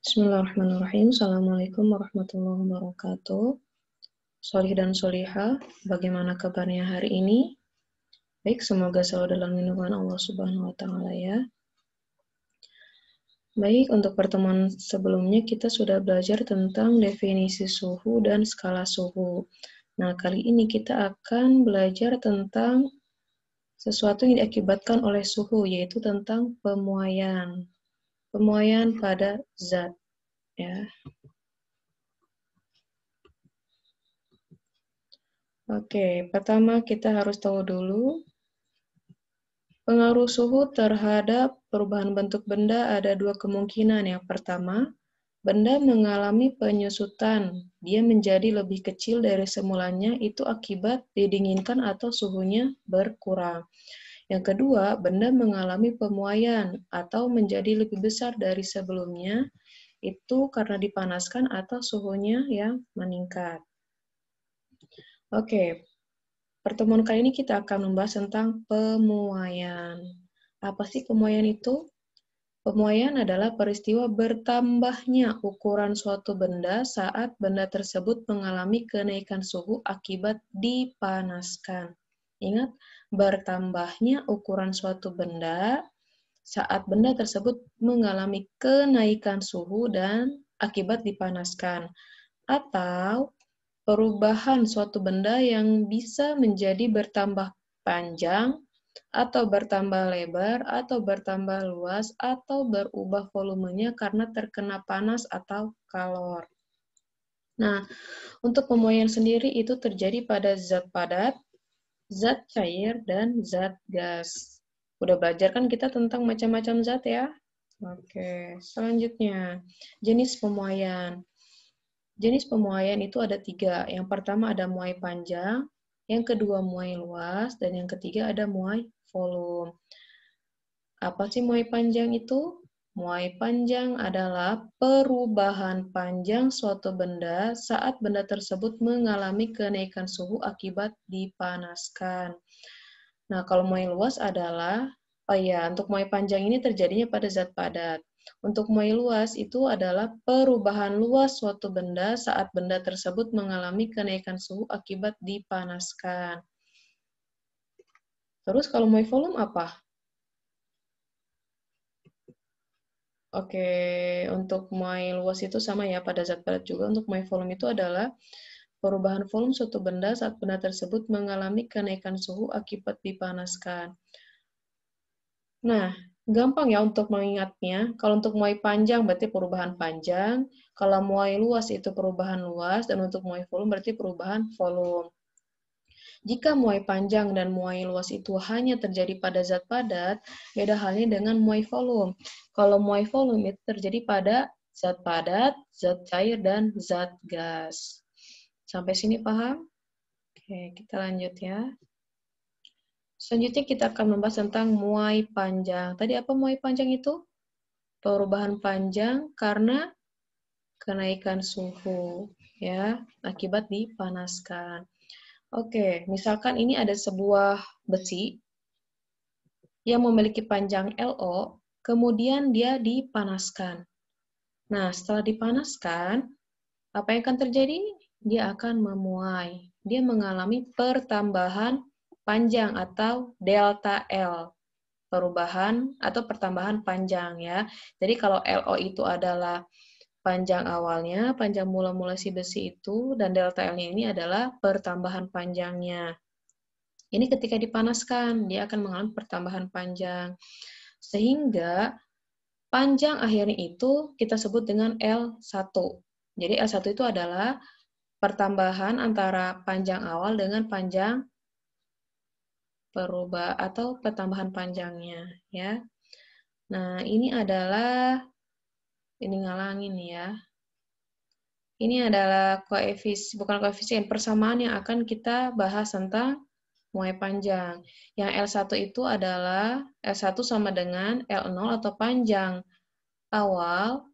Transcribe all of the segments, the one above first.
Bismillahirrahmanirrahim. Assalamualaikum warahmatullahi wabarakatuh. Sholih dan sholihah, bagaimana kabarnya hari ini? Baik, semoga selalu dalam lindungan Allah Subhanahu wa Ta'ala ya. Baik, untuk pertemuan sebelumnya kita sudah belajar tentang definisi suhu dan skala suhu. Nah, kali ini kita akan belajar tentang sesuatu yang diakibatkan oleh suhu, yaitu tentang pemuaian. Pemuaian pada zat, ya. Oke, pertama kita harus tahu dulu pengaruh suhu terhadap perubahan bentuk benda ada dua kemungkinan. Yang pertama, benda mengalami penyusutan. Dia menjadi lebih kecil dari semulanya, itu akibat didinginkan atau suhunya berkurang. Yang kedua, benda mengalami pemuaian atau menjadi lebih besar dari sebelumnya, itu karena dipanaskan atau suhunya yang meningkat. Oke, pertemuan kali ini kita akan membahas tentang pemuaian. Apa sih pemuaian itu? Pemuaian adalah peristiwa bertambahnya ukuran suatu benda saat benda tersebut mengalami kenaikan suhu akibat dipanaskan. Ingat, bertambahnya ukuran suatu benda saat benda tersebut mengalami kenaikan suhu dan akibat dipanaskan. Atau perubahan suatu benda yang bisa menjadi bertambah panjang, atau bertambah lebar, atau bertambah luas, atau berubah volumenya karena terkena panas atau kalor. Nah, untuk pemuaian sendiri itu terjadi pada zat padat, zat cair, dan zat gas. Udah belajar kan kita tentang macam-macam zat ya? Oke, selanjutnya, jenis pemuaian. Jenis pemuaian itu ada 3. Yang pertama ada muai panjang, yang kedua muai luas, dan yang ketiga ada muai volume. Apa sih muai panjang itu? Muai panjang adalah perubahan panjang suatu benda saat benda tersebut mengalami kenaikan suhu akibat dipanaskan. Nah, kalau muai luas adalah, untuk muai panjang ini terjadinya pada zat padat. Untuk muai luas itu adalah perubahan luas suatu benda saat benda tersebut mengalami kenaikan suhu akibat dipanaskan. Terus kalau muai volume apa? Oke, untuk muai luas itu sama ya, pada zat padat juga. Untuk muai volume itu adalah perubahan volume suatu benda saat benda tersebut mengalami kenaikan suhu akibat dipanaskan. Nah, gampang ya untuk mengingatnya. Kalau untuk muai panjang berarti perubahan panjang, kalau muai luas itu perubahan luas, dan untuk muai volume berarti perubahan volume. Jika muai panjang dan muai luas itu hanya terjadi pada zat padat, beda halnya dengan muai volume. Kalau muai volume itu terjadi pada zat padat, zat cair, dan zat gas. Sampai sini paham? Oke, kita lanjut ya. Selanjutnya kita akan membahas tentang muai panjang. Tadi apa muai panjang itu? Perubahan panjang karena kenaikan suhu, ya, akibat dipanaskan. Oke, misalkan ini ada sebuah besi yang memiliki panjang LO, kemudian dia dipanaskan. Nah, setelah dipanaskan, apa yang akan terjadi? Dia akan memuai. Dia mengalami pertambahan panjang atau delta L. Perubahan atau pertambahan panjang ya. Jadi kalau LO itu adalah panjang awalnya, panjang mula-mula si besi itu, dan delta L-nya ini adalah pertambahan panjangnya. Ini ketika dipanaskan, dia akan mengalami pertambahan panjang. Sehingga panjang akhirnya itu kita sebut dengan L1. Jadi L1 itu adalah pertambahan antara panjang awal dengan panjang atau pertambahan panjangnya ya. Nah, ini adalah ngalangin ya. Ini adalah bukan koefisien, persamaan yang akan kita bahas tentang muai panjang. Yang L1 itu adalah L1 sama dengan L0 atau panjang awal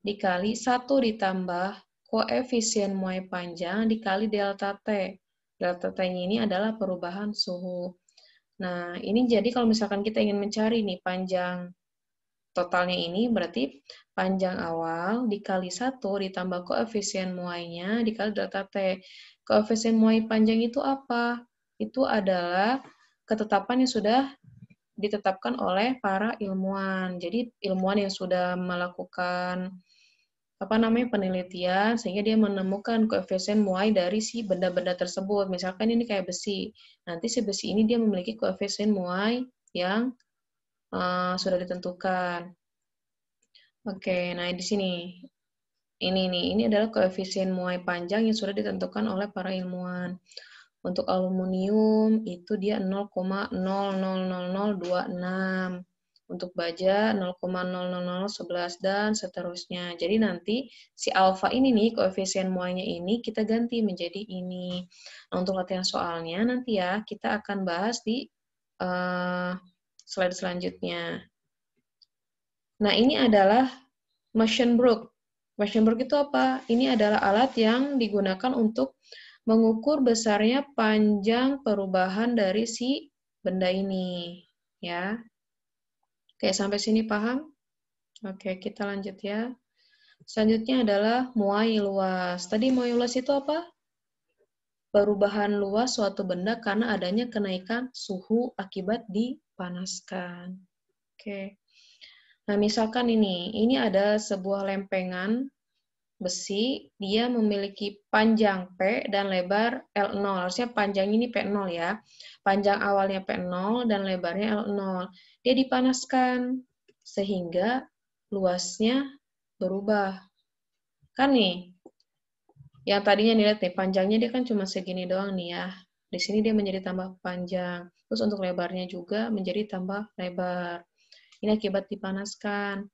dikali 1 ditambah koefisien muai panjang dikali delta T. Delta T-nya ini adalah perubahan suhu. Nah, ini jadi kalau misalkan kita ingin mencari nih panjang totalnya ini berarti panjang awal dikali 1 ditambah koefisien muainya dikali delta T. Koefisien muai panjang itu apa? Itu adalah ketetapan yang sudah ditetapkan oleh para ilmuwan. Jadi ilmuwan yang sudah melakukan penelitian sehingga dia menemukan koefisien muai dari si benda-benda tersebut. Misalkan ini kayak besi. Nanti si besi ini dia memiliki koefisien muai yang sudah ditentukan. Oke, nah di sini ini adalah koefisien muai panjang yang sudah ditentukan oleh para ilmuwan. Untuk aluminium itu dia 0,000026. Untuk baja 0,00011 dan seterusnya. Jadi nanti si alfa ini nih, koefisien muainya ini kita ganti menjadi ini. Nah, untuk latihan soalnya nanti ya kita akan bahas di slide selanjutnya. Nah, ini adalah Machine-Brook. Machine-Brook itu apa? Ini adalah alat yang digunakan untuk mengukur besarnya panjang perubahan dari si benda ini. Ya. Oke, sampai sini paham? Oke, kita lanjut ya. Selanjutnya adalah muai luas. Tadi muai luas itu apa? Perubahan luas suatu benda karena adanya kenaikan suhu akibat dipanaskan. Oke. Nah, misalkan ini ada sebuah lempengan besi, dia memiliki panjang P dan lebar L0. Harusnya panjang ini P0 ya. Panjang awalnya P0 dan lebarnya L0. Dia dipanaskan sehingga luasnya berubah. Kan nih, yang tadinya dilihat nih, panjangnya dia kan cuma segini doang nih ya. Di sini dia menjadi tambah panjang. Terus untuk lebarnya juga menjadi tambah lebar. Ini akibat dipanaskan.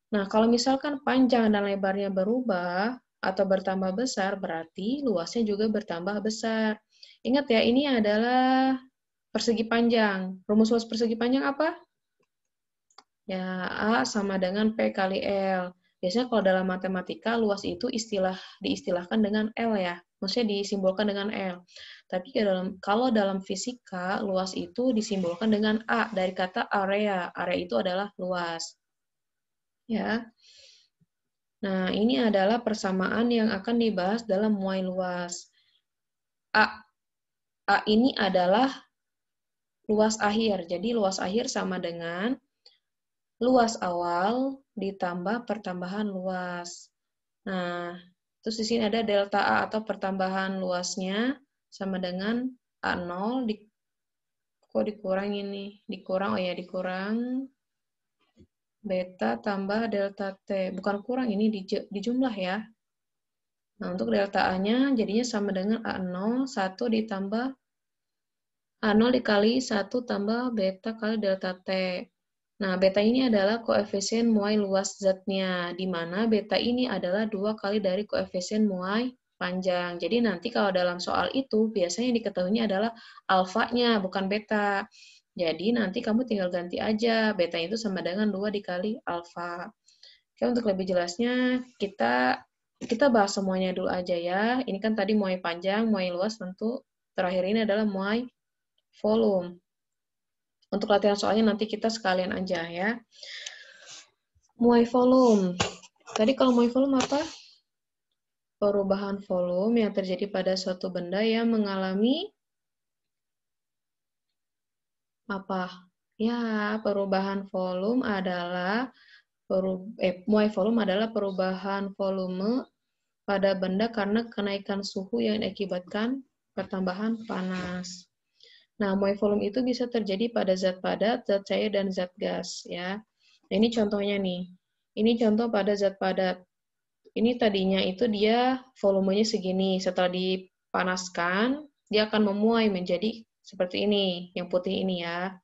Nah, kalau misalkan panjang dan lebarnya berubah atau bertambah besar, berarti luasnya juga bertambah besar. Ingat ya, ini adalah persegi panjang. Rumus luas persegi panjang apa? Ya, A sama dengan P kali L. Biasanya kalau dalam matematika, luas itu diistilahkan dengan L ya. Maksudnya disimbolkan dengan L. Tapi kalau dalam fisika, luas itu disimbolkan dengan A, dari kata area. Area itu adalah luas. Ya. Nah, ini adalah persamaan yang akan dibahas dalam muai luas. A ini adalah luas akhir. Jadi, luas akhir sama dengan luas awal ditambah pertambahan luas. Nah, terus di sini ada delta A atau pertambahan luasnya sama dengan A0 kok dikurang ini? Dikurang, oh ya, dikurang beta tambah delta T. Bukan kurang, ini dijumlah ya. Nah, untuk delta A-nya jadinya sama dengan A0, 1 ditambah A0 dikali 1 tambah beta kali delta T. Nah, beta ini adalah koefisien muai luas zatnya, di mana beta ini adalah 2 kali dari koefisien muai panjang. Jadi nanti kalau dalam soal itu, biasanya yang diketahuinya adalah alfanya, bukan beta. Jadi nanti kamu tinggal ganti aja, beta itu sama dengan 2 dikali alfa. Oke, untuk lebih jelasnya, kita bahas semuanya dulu aja ya. Ini kan tadi muai panjang, muai luas tentu. Terakhir ini adalah muai volume. Untuk latihan soalnya nanti kita sekalian aja ya. Muai volume. Tadi kalau muai volume apa? Perubahan volume yang terjadi pada suatu benda yang mengalami apa? Ya, perubahan volume adalah muai volume adalah perubahan volume pada benda karena kenaikan suhu yang diakibatkan pertambahan panas. Nah, muai volume itu bisa terjadi pada zat padat, zat cair, dan zat gas. Ya. Nah, ini contohnya nih. Ini contoh pada zat padat. Ini tadinya itu dia volumenya segini. Setelah dipanaskan, dia akan memuai menjadi seperti ini, yang putih ini ya.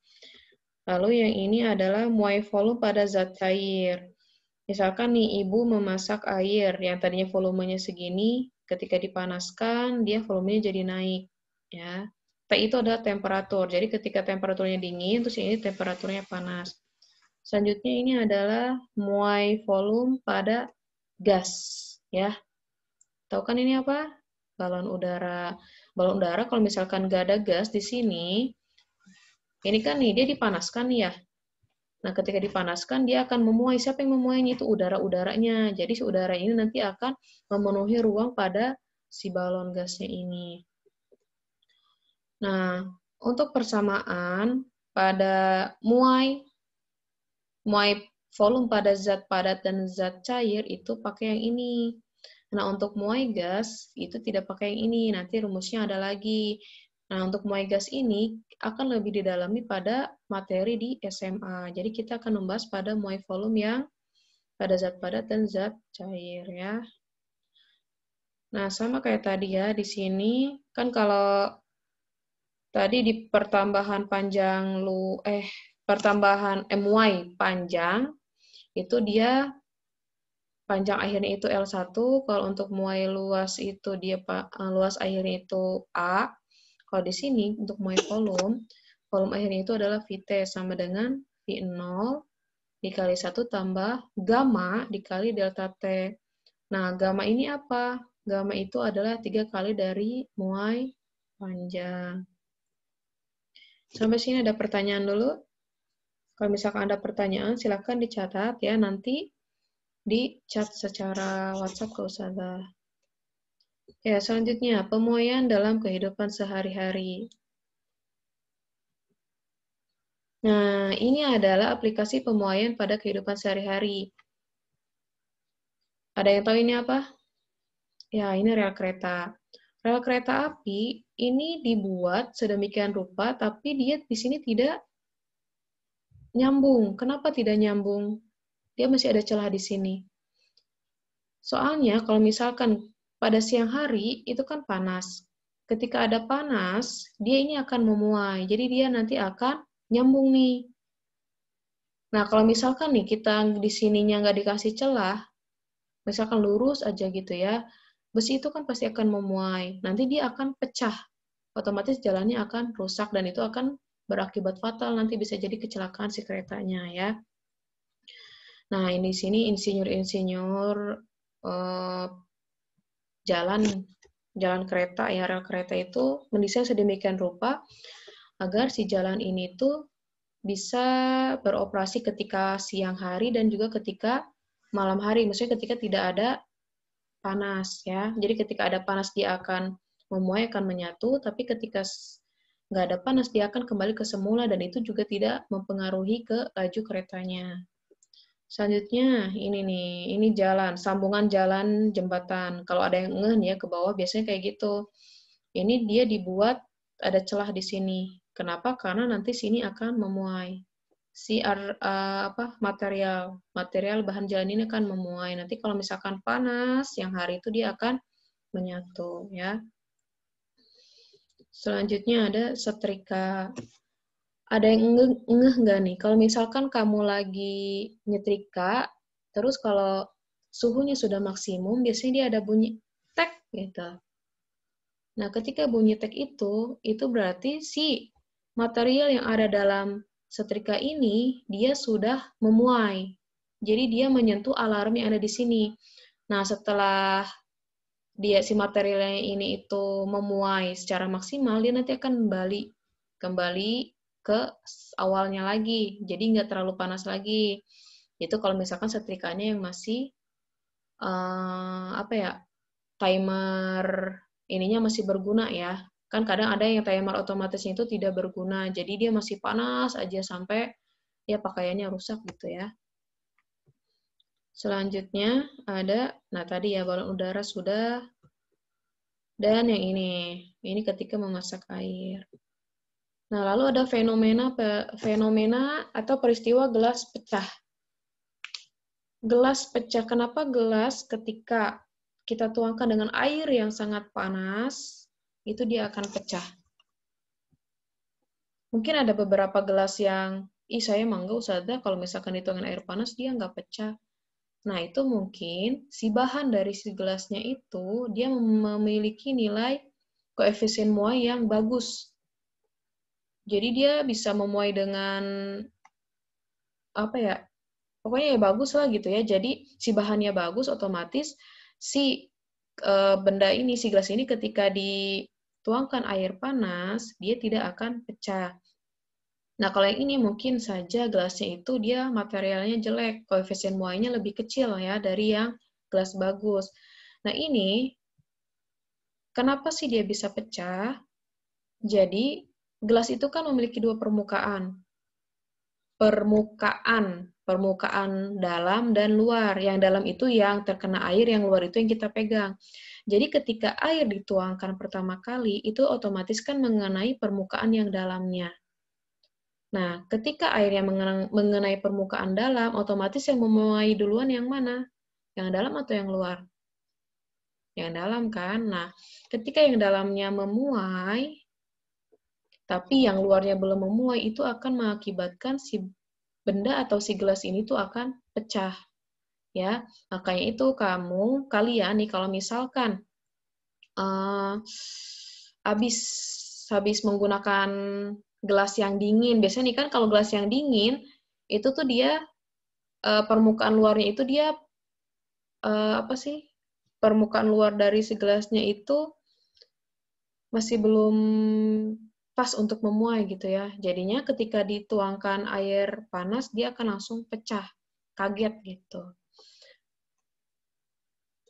Lalu yang ini adalah muai volume pada zat cair. Misalkan nih, ibu memasak air yang tadinya volumenya segini, ketika dipanaskan, dia volumenya jadi naik. Ya. T itu adalah temperatur. Jadi ketika temperaturnya dingin, terus ini temperaturnya panas. Selanjutnya ini adalah muai volume pada gas. Ya. Tahu kan ini apa? Balon udara. Balon udara kalau misalkan nggak ada gas di sini, ini kan nih dia dipanaskan nih ya. Nah, ketika dipanaskan, dia akan memuai. Siapa yang memuainya? Itu udara-udaranya. Jadi, si udara ini nanti akan memenuhi ruang pada si balon gasnya ini. Nah, untuk persamaan, pada muai volume pada zat padat dan zat cair itu pakai yang ini. Nah, untuk muai gas itu tidak pakai yang ini. Nanti rumusnya ada lagi. Nah, untuk muai gas ini akan lebih didalami pada materi di SMA. Jadi, kita akan membahas pada muai volume yang pada zat padat dan zat cair ya. Nah, sama kayak tadi ya, di sini kan kalau tadi di pertambahan panjang pertambahan MY panjang itu dia panjang akhirnya itu L1, kalau untuk muai luas itu dia luas akhirnya itu A. Kalau di sini untuk muai volume akhirnya itu adalah VT sama dengan V0 dikali 1 tambah gamma dikali delta T. Nah, gamma ini apa? Gamma itu adalah 3 kali dari muai panjang. Sampai sini ada pertanyaan dulu? Kalau misalkan ada pertanyaan, silakan dicatat ya, nanti di chat secara WhatsApp ke Ustazah. Ya, selanjutnya, pemuaian dalam kehidupan sehari-hari. Nah, ini adalah aplikasi pemuaian pada kehidupan sehari-hari. Ada yang tahu ini apa? Ya, ini rel kereta. Rel kereta api ini dibuat sedemikian rupa, tapi dia di sini tidak nyambung. Kenapa tidak nyambung? Dia masih ada celah di sini. Soalnya kalau misalkan pada siang hari itu kan panas. Ketika ada panas, dia ini akan memuai. Jadi dia nanti akan nyambung nih. Nah, kalau misalkan nih kita di sininya nggak dikasih celah, misalkan lurus aja gitu ya, besi itu kan pasti akan memuai. Nanti dia akan pecah. Otomatis jalannya akan rusak dan itu akan berakibat fatal. Nanti bisa jadi kecelakaan si keretanya ya. Nah, ini di sini insinyur-insinyur jalan kereta ya, rel kereta itu mendesain sedemikian rupa agar si jalan ini tuh bisa beroperasi ketika siang hari dan juga ketika malam hari. Maksudnya ketika tidak ada panas ya. Jadi ketika ada panas dia akan memuai, akan menyatu, tapi ketika nggak ada panas dia akan kembali ke semula dan itu juga tidak mempengaruhi ke laju keretanya. Selanjutnya ini nih, ini jalan, sambungan jalan jembatan. Kalau ada yang ngeh nih ya ke bawah biasanya kayak gitu. Ini dia dibuat ada celah di sini. Kenapa? Karena nanti sini akan memuai. Material bahan jalan ini akan memuai. Nanti kalau misalkan panas, yang hari itu dia akan menyatu ya. Selanjutnya ada setrika. Ada yang ngeh nggak nih? Kalau misalkan kamu lagi nyetrika, terus kalau suhunya sudah maksimum, biasanya dia ada bunyi tek gitu. Nah, ketika bunyi tek itu berarti si material yang ada dalam setrika ini, dia sudah memuai. Jadi dia menyentuh alarm yang ada di sini. Nah, setelah si materialnya ini itu memuai secara maksimal, dia nanti akan kembali ke awalnya lagi, jadi nggak terlalu panas lagi. Itu kalau misalkan setrikanya yang masih timer ininya masih berguna ya. Kan kadang ada yang timer otomatisnya itu tidak berguna, jadi dia masih panas aja sampai ya pakaiannya rusak gitu ya. Selanjutnya ada, nah tadi ya balon udara sudah, dan yang ini ketika memasak air. Nah, lalu ada fenomena atau peristiwa gelas pecah. Gelas pecah. Kenapa gelas ketika kita tuangkan dengan air yang sangat panas, itu dia akan pecah. Mungkin ada beberapa gelas yang, saya mah enggak Ustazah, kalau misalkan dituangkan air panas, dia nggak pecah. Nah, itu mungkin si bahan dari si gelasnya itu, dia memiliki nilai koefisien muai yang bagus. Jadi dia bisa memuai dengan pokoknya ya bagus lah gitu ya. Jadi si bahannya bagus, otomatis si benda ini, si gelas ini ketika dituangkan air panas, dia tidak akan pecah. Nah, kalau yang ini mungkin saja gelasnya itu dia materialnya jelek, koefisien muainya lebih kecil ya dari yang gelas bagus. Nah, ini kenapa sih dia bisa pecah? Jadi, gelas itu kan memiliki dua permukaan. Permukaan dalam dan luar. Yang dalam itu yang terkena air, yang luar itu yang kita pegang. Jadi ketika air dituangkan pertama kali, itu otomatis kan mengenai permukaan yang dalamnya. Nah, ketika airnya mengenai permukaan dalam, otomatis yang memuai duluan yang mana? Yang dalam atau yang luar? Yang dalam kan? Nah, ketika yang dalamnya memuai, tapi yang luarnya belum memuai, itu akan mengakibatkan si benda atau si gelas ini tuh akan pecah. Ya, makanya itu kalian nih kalau misalkan habis habis menggunakan gelas yang dingin, biasanya nih kan kalau gelas yang dingin itu tuh dia permukaan luarnya itu dia apa sih? Permukaan luar dari si gelasnya itu masih belum pas untuk memuai gitu ya. Jadinya ketika dituangkan air panas dia akan langsung pecah, kaget gitu.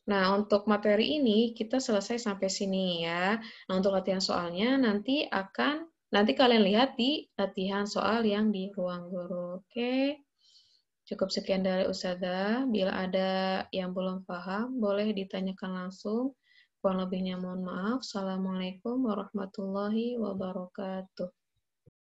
Nah, untuk materi ini kita selesai sampai sini ya. Nah, untuk latihan soalnya nanti kalian lihat di latihan soal yang di ruang guru. Oke. Cukup sekian dari Ustazah. Bila ada yang belum paham, boleh ditanyakan langsung. Kurang lebihnya mohon maaf. Assalamualaikum warahmatullahi wabarakatuh.